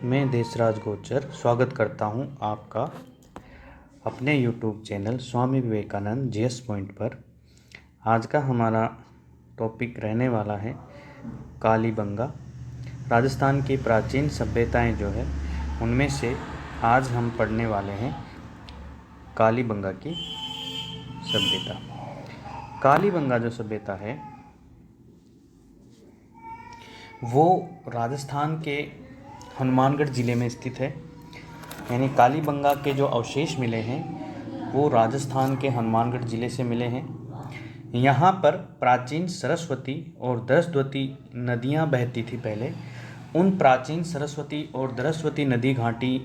मैं देशराज गोचर स्वागत करता हूं आपका अपने YouTube channel Swami Vivekananda GS point पर। आज का हमारा टॉपिक रहने वाला है कालीबंगा। राजस्थान की प्राचीन सभ्यताएं जो है उनमें से आज हम पढ़ने वाले हैं कालीबंगा की सभ्यता। कालीबंगा जो सभ्यता है वो राजस्थान के हनुमानगढ़ ज़िले में स्थित है। यानी कालीबंगा के जो अवशेष मिले हैं वो राजस्थान के हनुमानगढ़ ज़िले से मिले हैं। यहाँ पर प्राचीन सरस्वती और दरस्वती नदियाँ बहती थी पहले। उन प्राचीन सरस्वती और दरस्वती नदी घाटी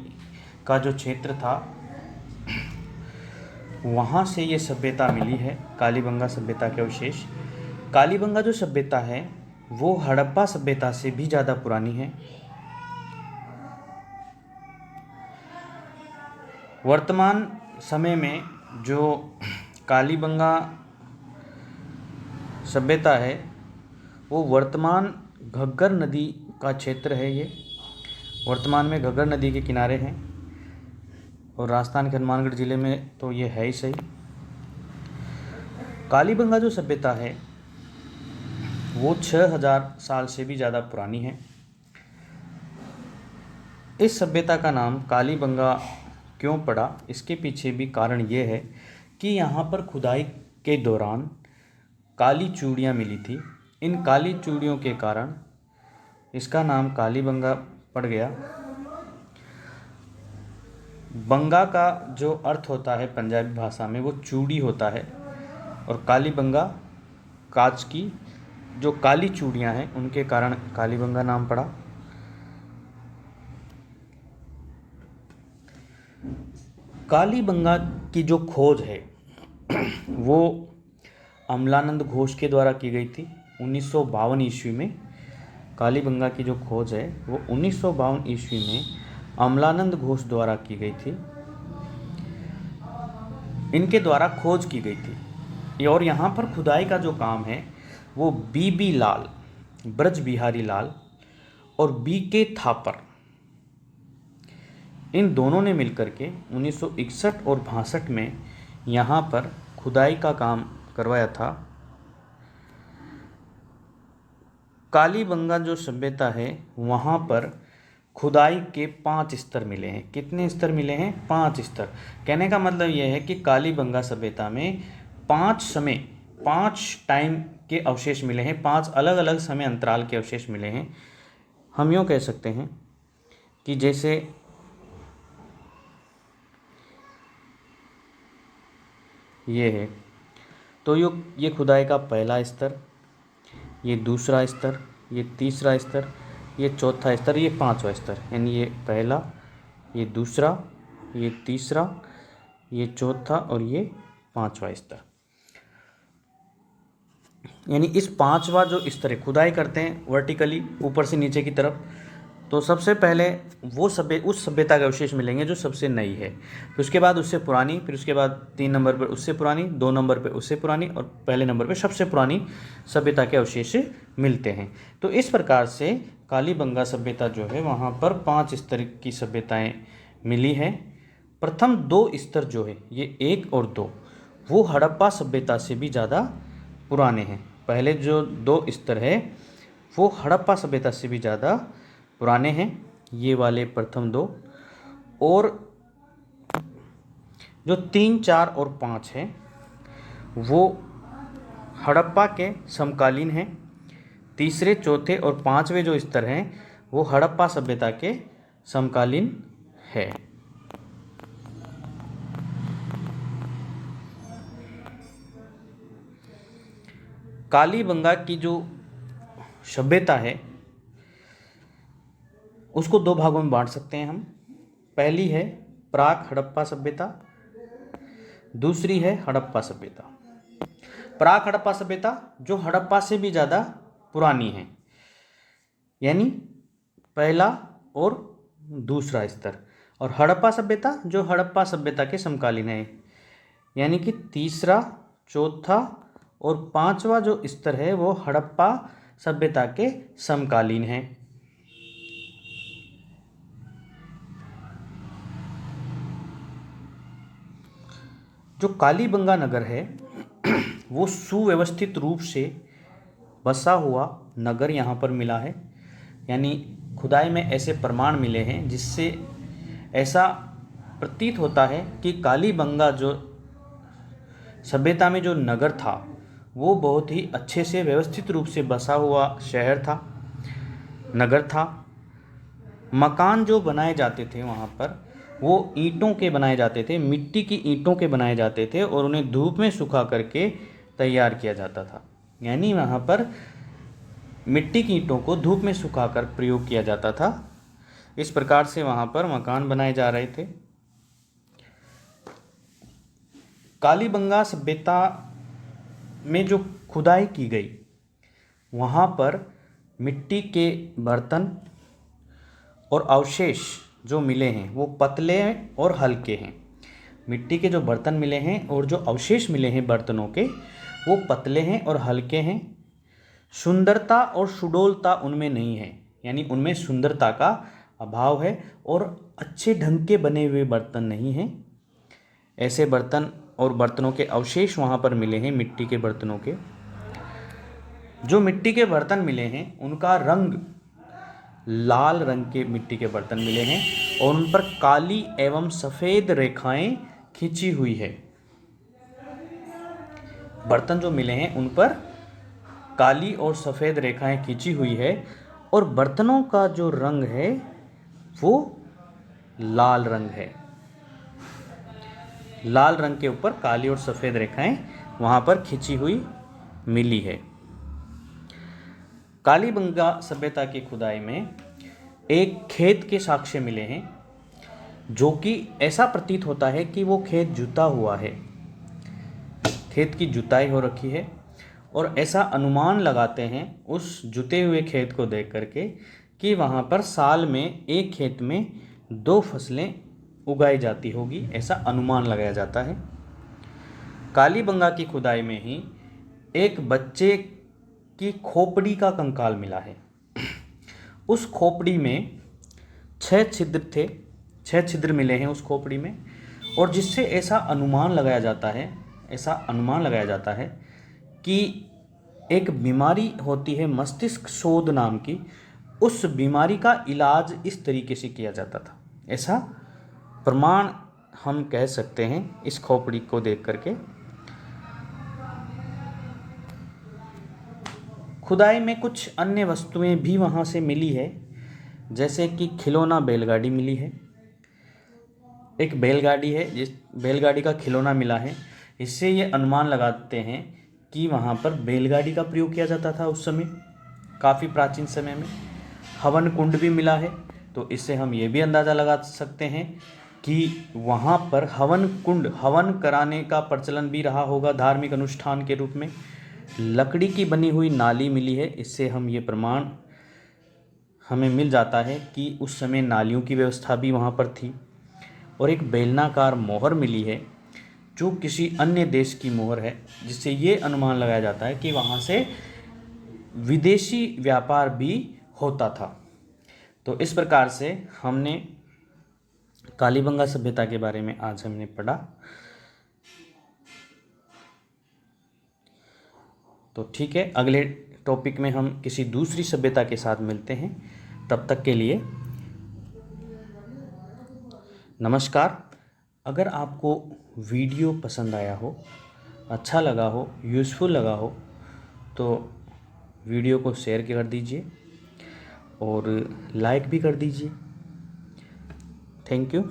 का जो क्षेत्र था वहाँ से ये सभ्यता मिली है, कालीबंगा सभ्यता के अवशेष। कालीबंगा जो सभ्यता है वो हड़प्पा सभ्यता से भी ज़्यादा पुरानी है। वर्तमान समय में जो कालीबंगा सभ्यता है वो वर्तमान घग्गर नदी का क्षेत्र है। ये वर्तमान में घग्गर नदी के किनारे हैं और राजस्थान के हनुमानगढ़ ज़िले में तो ये है ही सही। कालीबंगा जो सभ्यता है वो 6000 साल से भी ज़्यादा पुरानी है। इस सभ्यता का नाम कालीबंगा क्यों पड़ा, इसके पीछे भी कारण ये है कि यहाँ पर खुदाई के दौरान काली चूड़ियाँ मिली थी। इन काली चूड़ियों के कारण इसका नाम कालीबंगा पड़ गया। बंगा का जो अर्थ होता है पंजाबी भाषा में वो चूड़ी होता है और कालीबंगा कांच की जो काली चूड़ियाँ हैं उनके कारण कालीबंगा नाम पड़ा। कालीबंगा की जो खोज है वो अमलानंद घोष के द्वारा की गई थी 1952 ईस्वी में। कालीबंगा की जो खोज है वो 1952 ईस्वी में अमलानंद घोष द्वारा की गई थी। इनके द्वारा खोज की गई थी और यहाँ पर खुदाई का जो काम है वो बीबी लाल, ब्रज बिहारी लाल और बीके थापर, इन दोनों ने मिलकर के 1961 और 62 में यहाँ पर खुदाई का काम करवाया था। कालीबंगा जो सभ्यता है वहाँ पर खुदाई के 5 स्तर मिले हैं। कितने स्तर मिले हैं? 5 स्तर। कहने का मतलब यह है कि कालीबंगा सभ्यता में 5 टाइम के अवशेष मिले हैं, 5 अलग अलग समय अंतराल के अवशेष मिले हैं। हम यूँ कह सकते हैं कि जैसे ये है तो ये खुदाई का पहला स्तर, ये दूसरा स्तर, ये तीसरा स्तर, ये चौथा स्तर, ये पांचवा स्तर। यानी ये पहला, ये दूसरा, ये तीसरा, ये चौथा और ये पांचवा स्तर। यानी इस पांचवा जो स्तर है, खुदाई करते हैं वर्टिकली ऊपर से नीचे की तरफ, तो सबसे पहले वो उस सभ्यता के अवशेष मिलेंगे जो सबसे नई है, फिर उसके बाद उससे पुरानी, फिर उसके बाद 3 नंबर पर उससे पुरानी, 2 नंबर पर उससे पुरानी और पहले नंबर पर सबसे पुरानी सभ्यता के अवशेष मिलते हैं। तो इस प्रकार से कालीबंगा सभ्यता जो है वहाँ पर 5 स्तर की सभ्यताएँ मिली हैं। प्रथम 2 स्तर जो है ये 1 और 2 वो हड़प्पा सभ्यता से भी ज़्यादा पुराने हैं। पहले जो 2 स्तर है वो हड़प्पा सभ्यता से भी ज़्यादा पुराने हैं, ये वाले प्रथम 2। और जो 3, 4 और 5 हैं वो हड़प्पा के समकालीन हैं। तीसरे, चौथे और 5वें जो स्तर हैं वो हड़प्पा सभ्यता के समकालीन है। कालीबंगा की जो सभ्यता है उसको 2 भागों में बांट सकते हैं हम। पहली है प्राक हड़प्पा सभ्यता, दूसरी है हड़प्पा सभ्यता। प्राक हड़प्पा सभ्यता जो हड़प्पा से भी ज़्यादा पुरानी है, यानी पहला और दूसरा स्तर। और हड़प्पा सभ्यता जो हड़प्पा सभ्यता के समकालीन है, यानी कि तीसरा, चौथा और 5वां जो स्तर है वो हड़प्पा सभ्यता के समकालीन है। जो कालीबंगा नगर है वो सुव्यवस्थित रूप से बसा हुआ नगर यहाँ पर मिला है। यानी खुदाई में ऐसे प्रमाण मिले हैं जिससे ऐसा प्रतीत होता है कि कालीबंगा जो सभ्यता में जो नगर था वो बहुत ही अच्छे से व्यवस्थित रूप से बसा हुआ शहर था, नगर था। मकान जो बनाए जाते थे वहाँ पर वो ईंटों के बनाए जाते थे, मिट्टी की ईंटों के बनाए जाते थे और उन्हें धूप में सुखा करके तैयार किया जाता था। यानी वहाँ पर मिट्टी की ईंटों को धूप में सुखाकर प्रयोग किया जाता था। इस प्रकार से वहाँ पर मकान बनाए जा रहे थे। कालीबंगा सभ्यता में जो खुदाई की गई वहाँ पर मिट्टी के बर्तन और अवशेष जो मिले हैं वो पतले और हल्के हैं। मिट्टी के जो बर्तन मिले हैं और जो अवशेष मिले हैं बर्तनों के वो पतले हैं और हल्के हैं। सुंदरता और सुडौलता उनमें नहीं है, यानी उनमें सुंदरता का अभाव है और अच्छे ढंग के बने हुए बर्तन नहीं हैं। ऐसे बर्तन और बर्तनों के अवशेष वहाँ पर मिले हैं, मिट्टी के बर्तनों के। जो मिट्टी के बर्तन मिले हैं उनका रंग लाल रंग के मिट्टी के बर्तन मिले हैं और उन पर काली एवं सफ़ेद रेखाएं खींची हुई है। बर्तन जो मिले हैं उन पर काली और सफ़ेद रेखाएं खींची हुई है और बर्तनों का जो रंग है वो लाल रंग है। लाल रंग के ऊपर काली और सफ़ेद रेखाएं वहाँ पर खींची हुई मिली है। कालीबंगा सभ्यता की खुदाई में एक खेत के साक्ष्य मिले हैं जो कि ऐसा प्रतीत होता है कि वो खेत जुता हुआ है, खेत की जुताई हो रखी है और ऐसा अनुमान लगाते हैं उस जुते हुए खेत को देख करके कि वहाँ पर साल में एक खेत में 2 फसलें उगाई जाती होगी, ऐसा अनुमान लगाया जाता है। कालीबंगा की खुदाई में ही एक बच्चे की खोपड़ी का कंकाल मिला है। उस खोपड़ी में 6 छिद्र थे, 6 छिद्र मिले हैं उस खोपड़ी में और जिससे ऐसा अनुमान लगाया जाता है कि एक बीमारी होती है मस्तिष्क शोध नाम की, उस बीमारी का इलाज इस तरीके से किया जाता था। ऐसा प्रमाण हम कह सकते हैं इस खोपड़ी को देख करके। खुदाई में कुछ अन्य वस्तुएं भी वहाँ से मिली है, जैसे कि खिलौना बैलगाड़ी मिली है। एक बैलगाड़ी है, जिस बैलगाड़ी का खिलौना मिला है। इससे ये अनुमान लगाते हैं कि वहाँ पर बैलगाड़ी का प्रयोग किया जाता था उस समय, काफ़ी प्राचीन समय में। हवन कुंड भी मिला है, तो इससे हम ये भी अंदाज़ा लगा सकते हैं कि वहाँ पर हवन कुंड, हवन कराने का प्रचलन भी रहा होगा धार्मिक अनुष्ठान के रूप में। लकड़ी की बनी हुई नाली मिली है, इससे हम ये प्रमाण हमें मिल जाता है कि उस समय नालियों की व्यवस्था भी वहाँ पर थी। और एक बेलनाकार मोहर मिली है जो किसी अन्य देश की मोहर है, जिससे ये अनुमान लगाया जाता है कि वहाँ से विदेशी व्यापार भी होता था। तो इस प्रकार से हमने कालीबंगा सभ्यता के बारे में आज हमने पढ़ा। तो ठीक है, अगले टॉपिक में हम किसी दूसरी सभ्यता के साथ मिलते हैं। तब तक के लिए नमस्कार। अगर आपको वीडियो पसंद आया हो, अच्छा लगा हो, यूज़फुल लगा हो, तो वीडियो को शेयर कर दीजिए और लाइक भी कर दीजिए। Thank you.